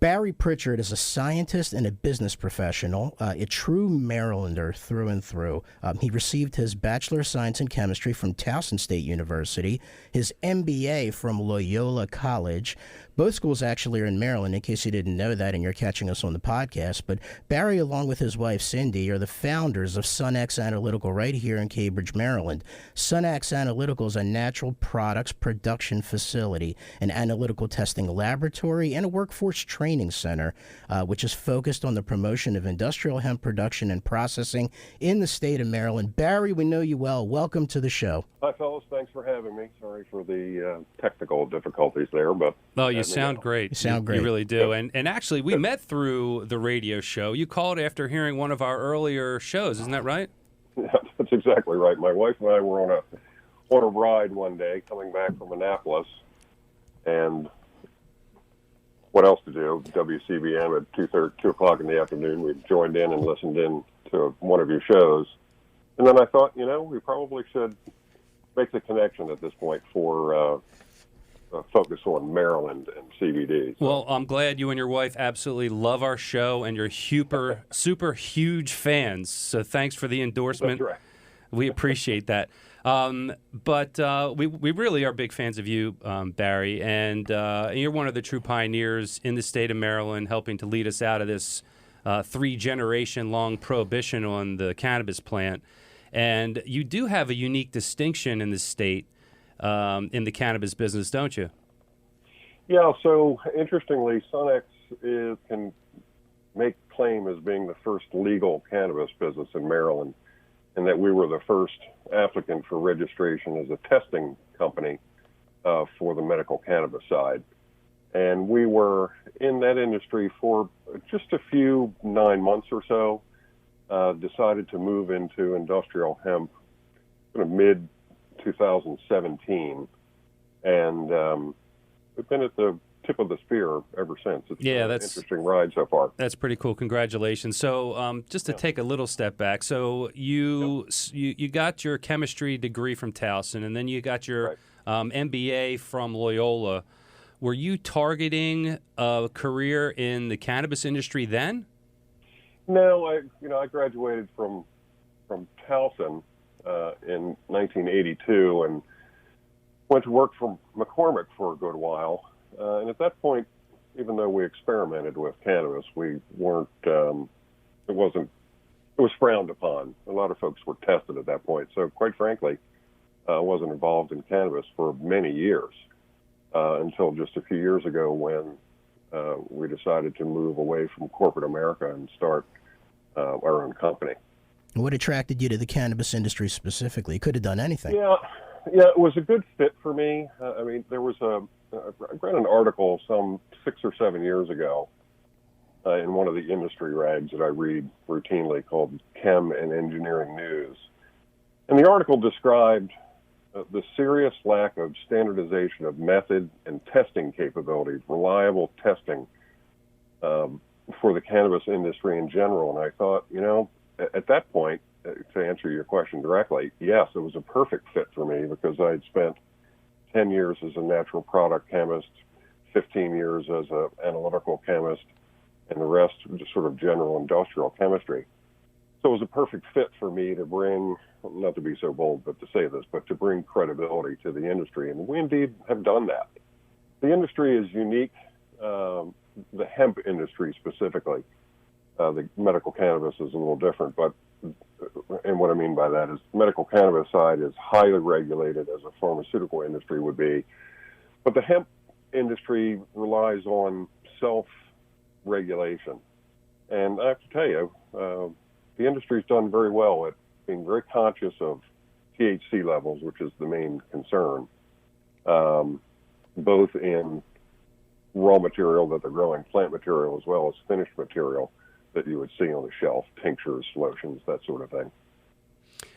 Barry Pritchard is a scientist and a business professional, a true Marylander through and through. He received his Bachelor of Science in Chemistry from Towson State University, his MBA from Loyola College. Both schools actually are in Maryland, in case you didn't know that and you're catching us on the podcast. But Barry, along with his wife Cindy, are the founders of Sun X Analytical right here in Cambridge, Maryland. Sun X Analytical is a natural products production facility, an analytical testing laboratory, and a workforce training center, which is focused on the promotion of industrial hemp production and processing in the state of Maryland. Barry, we know you well. Welcome to the show. Hi, fellas. Thanks for having me. Sorry for the technical difficulties there, but... Oh, you sound great. You sound great. You really do. And actually, we met through the radio show. You called after hearing one of our earlier shows. Isn't that right? Yeah, that's exactly right. My wife and I were on a ride one day coming back from Annapolis, and what else to do? WCBM at 2 o'clock in the afternoon. We joined in and listened in to one of your shows. And then I thought, we probably should make the connection at this point for focus on Maryland and CBD. So. Well, I'm glad you and your wife absolutely love our show, and you're super huge fans. So thanks for the endorsement. That's right. We appreciate that. But we really are big fans of you, Barry, and you're one of the true pioneers in the state of Maryland, helping to lead us out of this 3-generation-long prohibition on the cannabis plant. And you do have a unique distinction in the state in the cannabis business, don't you? Yeah, so interestingly, Sunx can make claim as being the first legal cannabis business in Maryland, and that we were the first applicant for registration as a testing company for the medical cannabis side. And we were in that industry for just a few 9 months or so, decided to move into industrial hemp kind of mid-2017. And we've been at the tip of the spear ever since. It's been an interesting ride so far. That's pretty cool. Congratulations. So just to take a little step back, so you got your chemistry degree from Towson, and then you got your MBA from Loyola. Were you targeting a career in the cannabis industry then? No, I graduated from Towson in 1982 and went to work for McCormick for a good while. And at that point, even though we experimented with cannabis, we weren't. It was frowned upon. A lot of folks were tested at that point. So quite frankly, I wasn't involved in cannabis for many years until just a few years ago when we decided to move away from corporate America and start our own company. What attracted you to the cannabis industry specifically? You could have done anything. Yeah, it was a good fit for me. There was I read an article some 6 or 7 years ago in one of the industry rags that I read routinely called Chem and Engineering News. And the article described the serious lack of standardization of method and testing capabilities, reliable testing for the cannabis industry in general. And I thought, at that point, to answer your question directly, yes, it was a perfect fit for me because I had spent 10 years as a natural product chemist, 15 years as an analytical chemist, and the rest just sort of general industrial chemistry. So it was a perfect fit for me to bring, not to be so bold, but to say this, but to bring credibility to the industry. And we indeed have done that. The industry is unique, the hemp industry specifically. The medical cannabis is a little different, and what I mean by that is the medical cannabis side is highly regulated as a pharmaceutical industry would be. But the hemp industry relies on self-regulation. And I have to tell you, the industry's done very well at being very conscious of THC levels, which is the main concern, both in raw material that they're growing, plant material, as well as finished material that you would see on the shelf, tinctures, lotions, that sort of thing.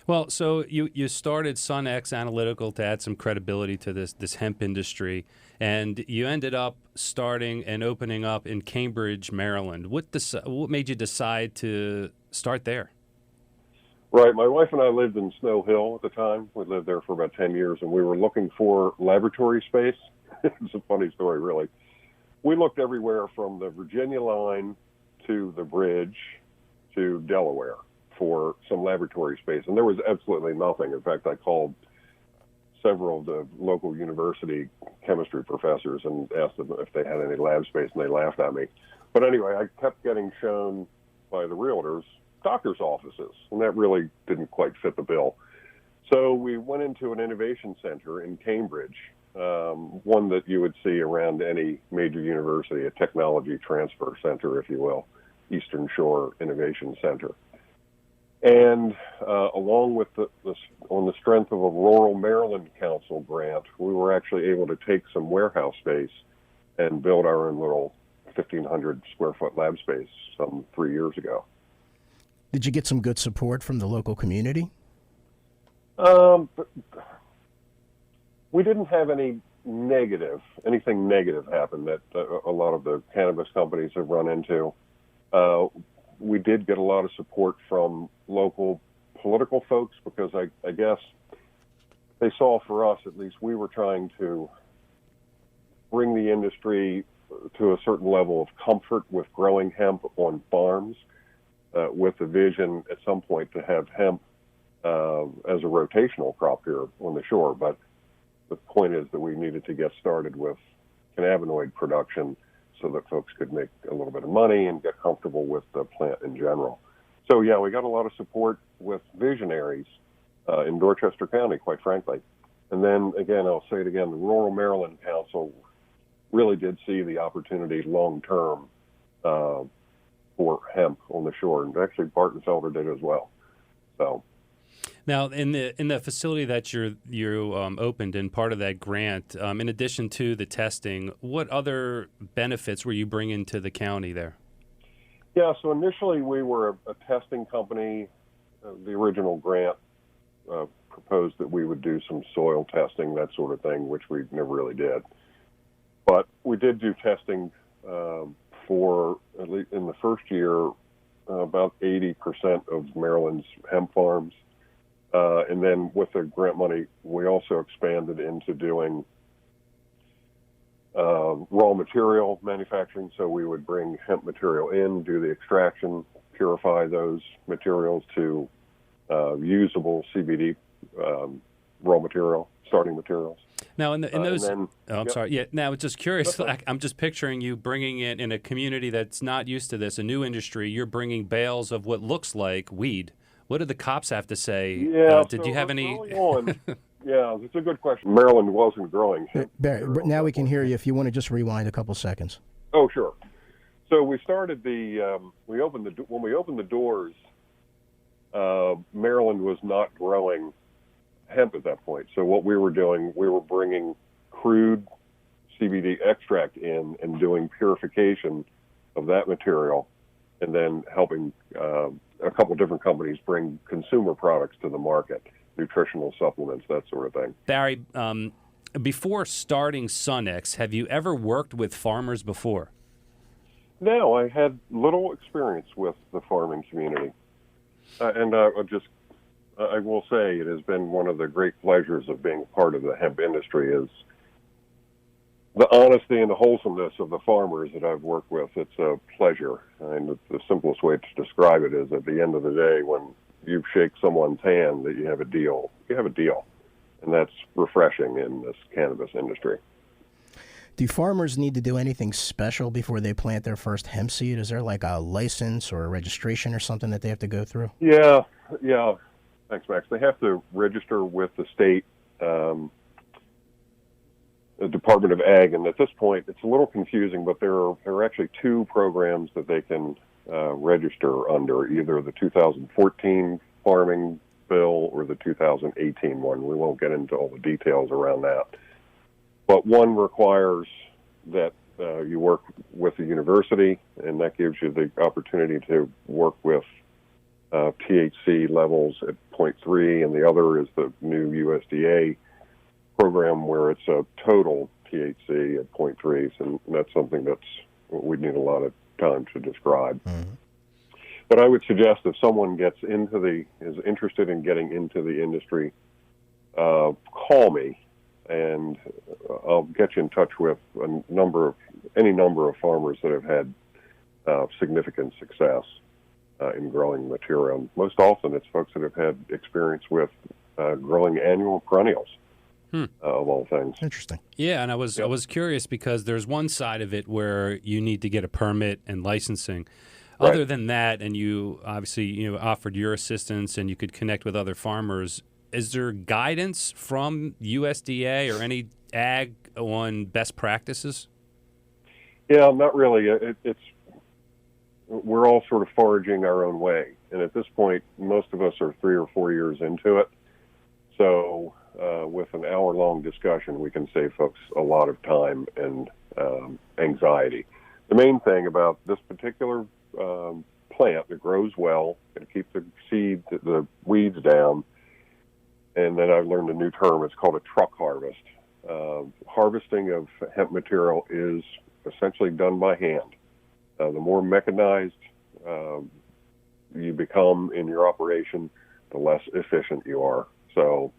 Well, so you started Sun X Analytical to add some credibility to this hemp industry, and you ended up starting and opening up in Cambridge, Maryland. What made you decide to start there? Right. My wife and I lived in Snow Hill at the time. We lived there for about 10 years, and we were looking for laboratory space. It's a funny story, really. we looked everywhere from the Virginia line to the bridge to Delaware for some laboratory space, and there was absolutely nothing. In fact, I called several of the local university chemistry professors and asked them if they had any lab space, and they laughed at me. But anyway, I kept getting shown by the realtors doctors' offices, and that really didn't quite fit the bill. So we went into an innovation center in Cambridge, one that you would see around any major university, a technology transfer center, if you will, Eastern Shore Innovation Center. And along with on the strength of a Rural Maryland Council grant, we were actually able to take some warehouse space and build our own little 1,500 square foot lab space some 3 years ago. Did you get some good support from the local community? But we didn't have anything negative happen that a lot of the cannabis companies have run into. We did get a lot of support from local political folks because I guess they saw, for us at least, we were trying to bring the industry to a certain level of comfort with growing hemp on farms, with the vision at some point to have hemp as a rotational crop here on the shore. But the point is that we needed to get started with cannabinoid production so that folks could make a little bit of money and get comfortable with the plant in general. So, yeah, we got a lot of support with visionaries in Dorchester County, quite frankly. And then, again, I'll say it again, the Rural Maryland Council really did see the opportunity long-term for hemp on the shore. And actually, Barton Felder did as well. So. Now, in the facility that you opened and part of that grant, in addition to the testing, what other benefits were you bringing to the county there? Yeah, so initially we were a testing company. The original grant proposed that we would do some soil testing, that sort of thing, which we never really did. But we did do testing for, at least in the first year, about 80% of Maryland's hemp farms. And then with the grant money, we also expanded into doing raw material manufacturing. So we would bring hemp material in, do the extraction, purify those materials to usable CBD raw material, starting materials. Now, in those, then, I'm sorry. Yeah. Now, just curious. I'm just picturing you bringing in a community that's not used to this, a new industry. You're bringing bales of what looks like weed. What did the cops have to say? Yeah, did you have any? Early on, yeah, it's a good question. Maryland wasn't growing hemp. Barry, now we can hear you. If you want to just rewind a couple seconds. Oh, sure. So we started when we opened the doors, Maryland was not growing hemp at that point. So what we were doing, we were bringing crude CBD extract in and doing purification of that material, and then helping a couple different companies bring consumer products to the market, nutritional supplements, that sort of thing. Barry, before starting Sun X, have you ever worked with farmers before? No, I had little experience with the farming community. And I will say it has been one of the great pleasures of being part of the hemp industry is the honesty and the wholesomeness of the farmers that I've worked with. It's a pleasure. And the simplest way to describe it is at the end of the day, when you shake someone's hand that you have a deal, you have a deal. And that's refreshing in this cannabis industry. Do farmers need to do anything special before they plant their first hemp seed? Is there like a license or a registration or something that they have to go through? Yeah. Thanks, Max. They have to register with the state the Department of Ag, and at this point, it's a little confusing, but there are actually two programs that they can register under, either the 2014 farming bill or the 2018 one. We won't get into all the details around that. But one requires that you work with the university, and that gives you the opportunity to work with THC levels at 0.3, and the other is the new USDA program where it's a total THC at 0.3, and that's something we'd need a lot of time to describe. Mm-hmm. But I would suggest if someone is interested in getting into the industry, call me. and I'll get you in touch with any number of farmers that have had significant success in growing material. Most often, it's folks that have had experience with growing annual perennials. Of all things. Interesting. Yeah, and I was curious because there's one side of it where you need to get a permit and licensing. Right. Other than that, and you obviously offered your assistance and you could connect with other farmers. Is there guidance from USDA or any ag on best practices? Yeah, not really. We're all sort of foraging our own way, and at this point, most of us are 3 or 4 years into it. So, with an hour-long discussion, we can save folks a lot of time and anxiety. The main thing about this particular plant that grows well and keep the weeds down, and then I've learned a new term. It's called a truck harvest. Harvesting of hemp material is essentially done by hand. The more mechanized you become in your operation, the less efficient you are. So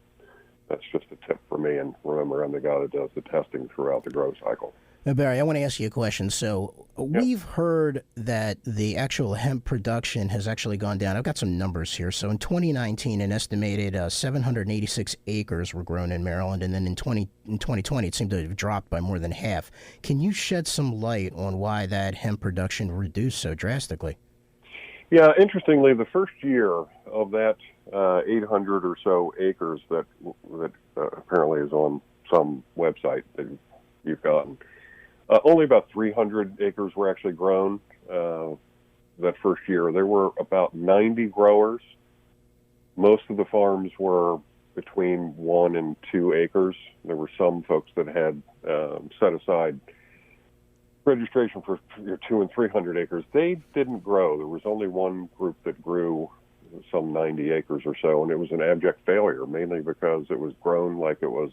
that's just a tip for me. And remember, I'm the guy that does the testing throughout the grow cycle. Now, Barry, I want to ask you a question. So we've heard that the actual hemp production has actually gone down. I've got some numbers here. So in 2019, an estimated 786 acres were grown in Maryland, and then in 2020, it seemed to have dropped by more than half. Can you shed some light on why that hemp production reduced so drastically? Yeah, interestingly, the first year of that 800 or so acres that apparently is on some website that you've gotten, only about 300 acres were actually grown that first year. There were about 90 growers. Most of the farms were between 1 and 2 acres. There were some folks that had set aside registration for 200 and 300 acres. They didn't grow. There was only one group that grew some 90 acres or so, and it was an abject failure, mainly because it was grown like it was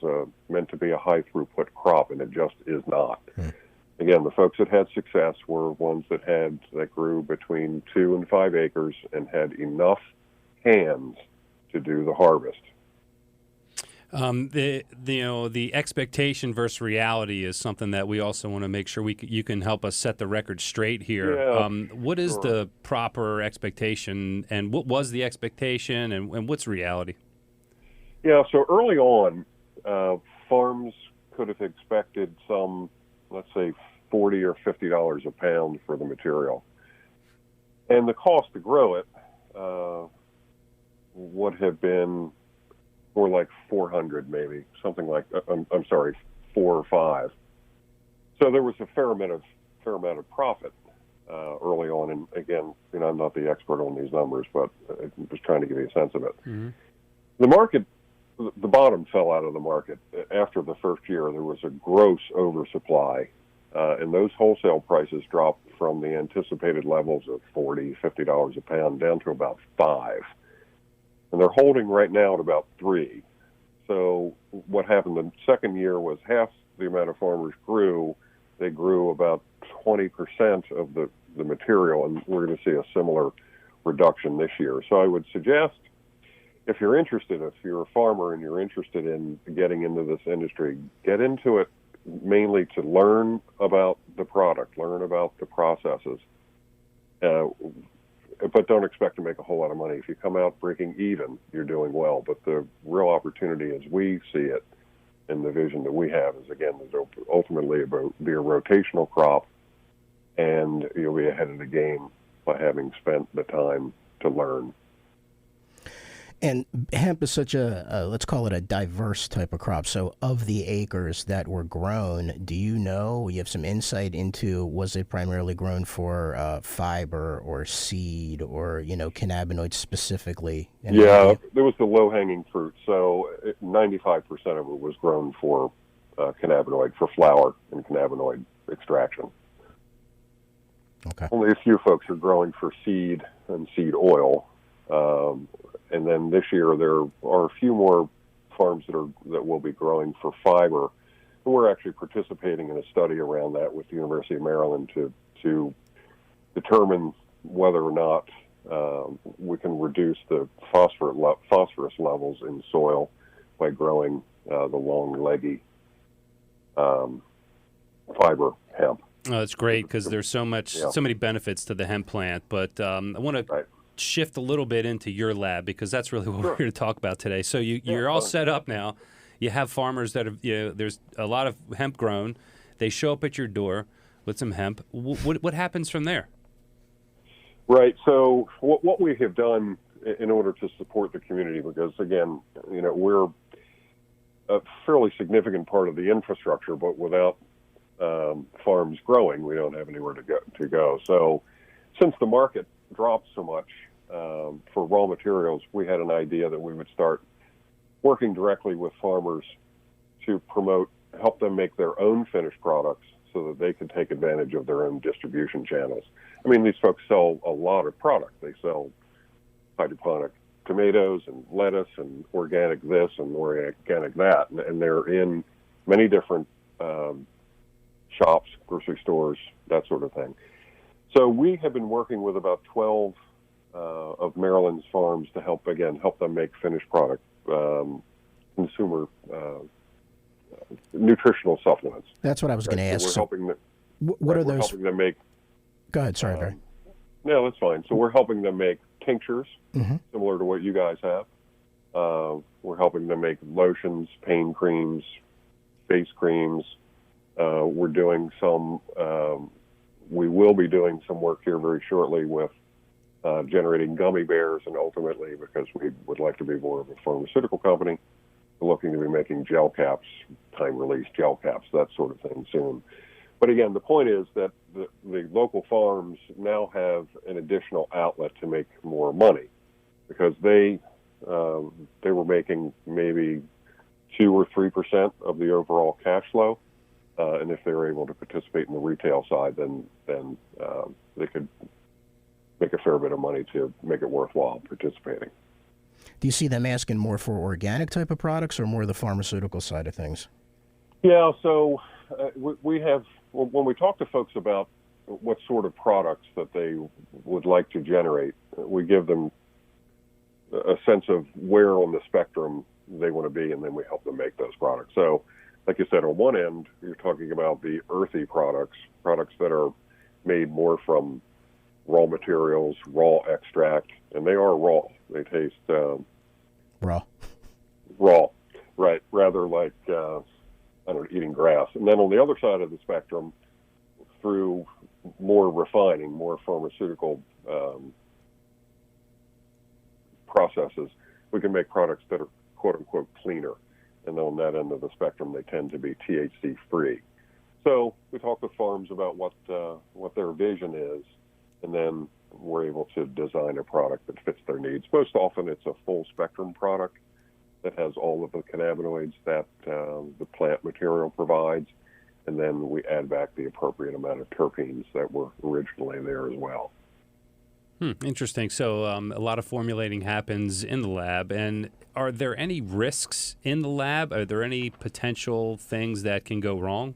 meant to be a high throughput crop, and it just is not. Again, the folks that had success were ones that grew between 2 and 5 acres and had enough hands to do the harvest. The expectation versus reality is something that we also want to make sure you can help us set the record straight here. Yeah, what is the proper expectation, and what was the expectation, and what's reality? Yeah, so early on, farms could have expected some, let's say, $40 or $50 a pound for the material, and the cost to grow it would have been more like 400, maybe something like. I'm sorry, 4 or 5. So there was a fair amount of profit early on. And again, I'm not the expert on these numbers, but I'm just trying to give you a sense of it. Mm-hmm. The market, the bottom fell out of the market after the first year. There was a gross oversupply, and those wholesale prices dropped from the anticipated levels of $40, $50 a pound down to about $5. And they're holding right now at about 3. So what happened the second year was half the amount of farmers grew. They grew about 20% of the material, and we're going to see a similar reduction this year. So I would suggest, if you're a farmer and you're interested in getting into this industry, get into it mainly to learn about the product, learn about the processes. But don't expect to make a whole lot of money. If you come out breaking even, you're doing well. But the real opportunity, as we see it, and the vision that we have, is again, ultimately be a rotational crop, and you'll be ahead of the game by having spent the time to learn. And hemp is such let's call it a diverse type of crop. So of the acres that were grown, do you have some insight into, was it primarily grown for fiber or seed or, cannabinoids specifically? Yeah, there was the low-hanging fruit. So 95% of it was grown for cannabinoid, for flower and cannabinoid extraction. Okay. Only a few folks are growing for seed and seed oil. And then this year there are a few more farms that will be growing for fiber. And we're actually participating in a study around that with the University of Maryland to determine whether or not we can reduce the phosphorus levels in soil by growing the long leggy fiber hemp. Oh, that's great because there's so many benefits to the hemp plant. But I want to shift a little bit into your lab because that's really what we're here to talk about today. So you're all set up now. You have farmers that have, there's a lot of hemp grown. They show up at your door with some hemp. What happens from there? Right. So what we have done in order to support the community, because again, we're a fairly significant part of the infrastructure, but without farms growing, we don't have anywhere to go. So since the market dropped so much for raw materials, we had an idea that we would start working directly with farmers to help them make their own finished products so that they could take advantage of their own distribution channels. I mean, these folks sell a lot of product. They sell hydroponic tomatoes and lettuce and organic this and organic that, and they're in many different shops, grocery stores, that sort of thing. So we have been working with about 12 of Maryland's farms to help them make finished product, consumer nutritional supplements. That's what I was going to ask. So we're helping them. What are those? We're helping them make. Go ahead. Sorry, Barry. No, that's fine. So we're helping them make tinctures, similar to what you guys have. We're helping them make lotions, pain creams, face creams. We're doing some. We will be doing some work here very shortly with generating gummy bears, and ultimately, because we would like to be more of a pharmaceutical company, we're looking to be making gel caps, time-release gel caps, that sort of thing soon. But again, the point is that the local farms now have an additional outlet to make more money, because they were making maybe 2 or 3% of the overall cash flow, and if they were able to participate in the retail side, then they could make a fair bit of money to make it worthwhile participating. Do you see them asking more for organic type of products or more the pharmaceutical side of things? Yeah, so we have, when we talk to folks about what sort of products that they would like to generate, we give them a sense of where on the spectrum they want to be, and then we help them make those products. So, like you said, on one end, you're talking about the earthy products that are made more from raw materials, raw extract, and they are raw. They taste raw, right? Rather like eating grass. And then on the other side of the spectrum, through more refining, more pharmaceutical processes, we can make products that are quote unquote cleaner. And on that end of the spectrum, they tend to be THC free. So we talk with farms about what their vision is, and then we're able to design a product that fits their needs. Most often it's a full spectrum product that has all of the cannabinoids that the plant material provides, and then we add back the appropriate amount of terpenes that were originally there as well. Interesting. So a lot of formulating happens in the lab. And are there any risks in the lab? Are there any potential things that can go wrong?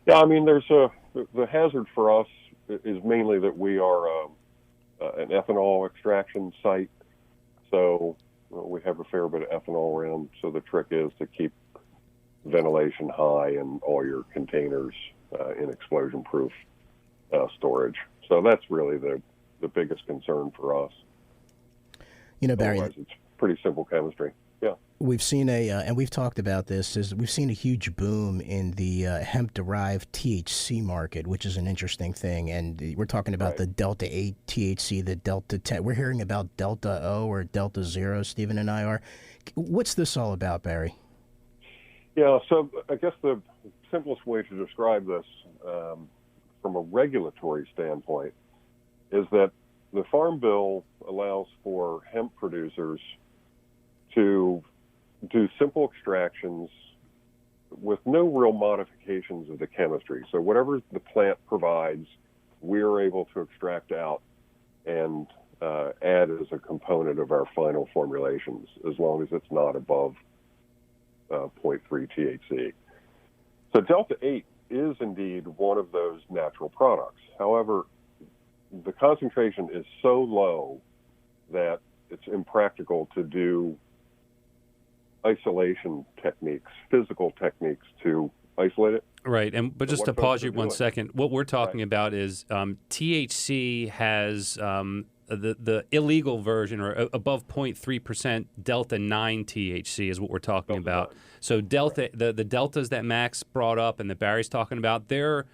Yeah, I mean, the hazard for us is mainly that we are an ethanol extraction site. So we have a fair bit of ethanol around. So the trick is to keep ventilation high and all your containers in explosion-proof storage. So that's really the biggest concern for us. Barry, otherwise, it's pretty simple chemistry. Yeah. We've seen and we've talked about this, we've seen a huge boom in the hemp-derived THC market, which is an interesting thing. And we're talking about the Delta 8 THC, the Delta 10. We're hearing about Delta O or Delta Zero, Stephen and I are. What's this all about, Barry? Yeah, so I guess the simplest way to describe this from a regulatory standpoint is that the Farm Bill allows for hemp producers to do simple extractions with no real modifications of the chemistry. So whatever the plant provides, we're able to extract out and add as a component of our final formulations, as long as it's not above 0.3 THC. So Delta 8 is indeed one of those natural products. However, the concentration is so low that it's impractical to do isolation techniques, physical techniques to isolate it. Right, but just to what folks pause are you one doing. second, what we're talking about is THC has the illegal version, or above 0.3% Delta 9 THC is what we're talking Delta about. 9. So Delta, the deltas that Max brought up and that Barry's talking about, they're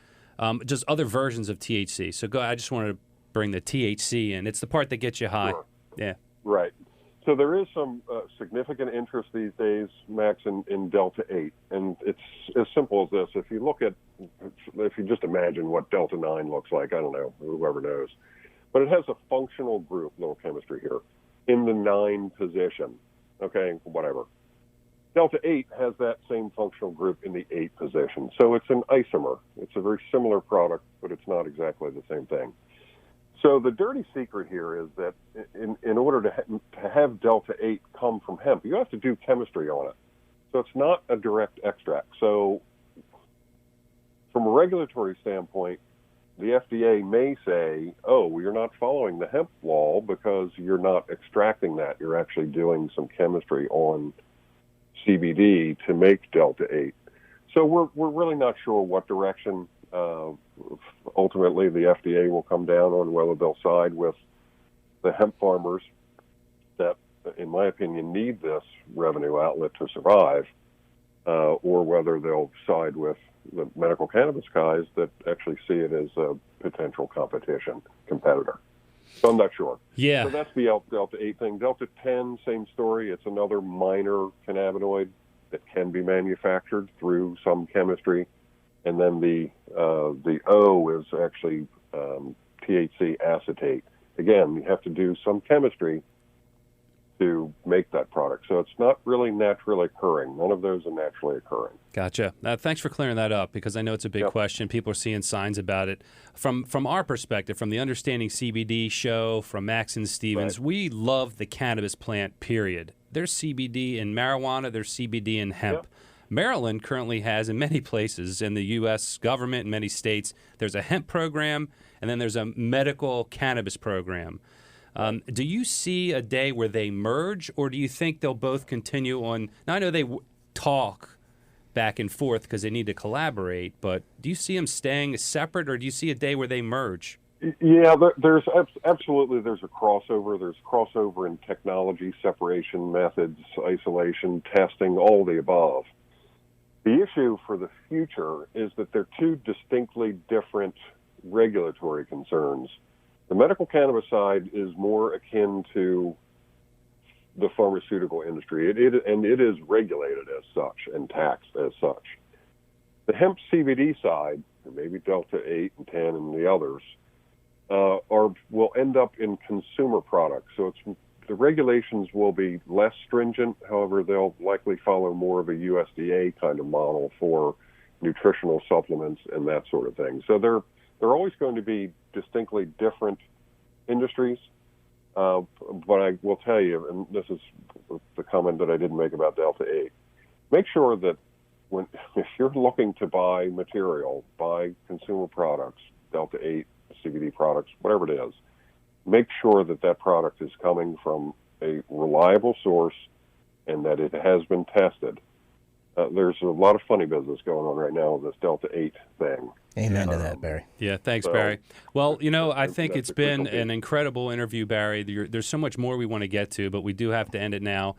just other versions of THC. So I just wanted to bring the THC in. It's the part that gets you high. Sure. Yeah. Right. So there is some significant interest these days, Max, in Delta 8. And it's as simple as this. If you just imagine what Delta 9 looks like, I don't know, whoever knows. But it has a functional group, little chemistry here, in the 9 position. Okay, whatever. Delta 8 has that same functional group in the 8 position. So it's an isomer. It's a very similar product, but it's not exactly the same thing. So the dirty secret here is that in order to have Delta 8 come from hemp, you have to do chemistry on it. So it's not a direct extract. So from a regulatory standpoint, the FDA may say, oh, well, you're not following the hemp law because you're not extracting that. You're actually doing some chemistry on CBD to make Delta 8. So we're really not sure what direction ultimately the FDA will come down on, whether they'll side with the hemp farmers that, in my opinion, need this revenue outlet to survive, or whether they'll side with the medical cannabis guys that actually see it as a potential competitor. So I'm not sure. Yeah. So that's the Delta 8 thing. Delta 10, same story. It's another minor cannabinoid that can be manufactured through some chemistry. And then the O is actually THC acetate. Again, you have to do some chemistry to make that product. So it's not really naturally occurring. None of those are naturally occurring. Gotcha. Thanks for clearing that up, because I know it's a big question. People are seeing signs about it. From our perspective, from the Understanding CBD show, from Max and Stevens, we love the cannabis plant, period. There's CBD in marijuana. There's CBD in hemp. Maryland currently has, in many places in the U.S. government, in many states, there's a hemp program, and then there's a medical cannabis program. Do you see a day where they merge, or do you think they'll both continue on? Now, I know they talk back and forth because they need to collaborate, but do you see them staying separate, or do you see a day where they merge? Yeah, there's absolutely there's a crossover. There's crossover in technology, separation methods, isolation, testing, all the above. The issue for the future is that they're two distinctly different regulatory concerns. The medical cannabis side is more akin to the pharmaceutical industry. It is regulated as such and taxed as such. The hemp CBD side, or maybe Delta 8 and 10 and the others, will end up in consumer products. So the regulations will be less stringent. However, they'll likely follow more of a USDA kind of model for nutritional supplements and that sort of thing. So they're always going to be distinctly different industries. But I will tell you, and this is the comment that I didn't make about Delta 8, make sure that if you're looking to buy material, buy consumer products, Delta 8, CBD products, whatever it is, make sure that that product is coming from a reliable source and that it has been tested. There's a lot of funny business going on right now with this Delta 8 thing. Amen to that, Barry. Yeah, thanks, Barry. Well, I think it's been an incredible interview, Barry. There's so much more we want to get to, but we do have to end it now.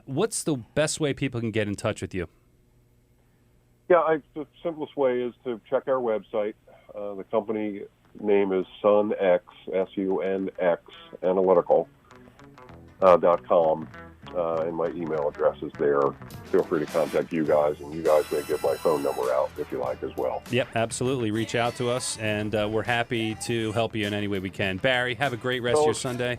What's the best way people can get in touch with you? Yeah, the simplest way is to check our website. The company name is Sun X, Sunx Analytical.com. And my email address is there. Feel free to contact you guys, and you guys may give my phone number out if you like as well. Yep, absolutely. Reach out to us, and we're happy to help you in any way we can. Barry, have a great rest of your Sunday.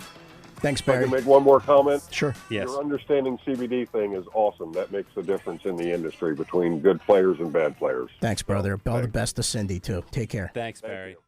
Thanks, If I Barry. can make one more comment. Sure. Yes. Your Understanding CBD thing is awesome. That makes the difference in the industry between good players and bad players. Thanks, brother. All the best to Cindy, too. Take care. Thanks, Barry. Thank you.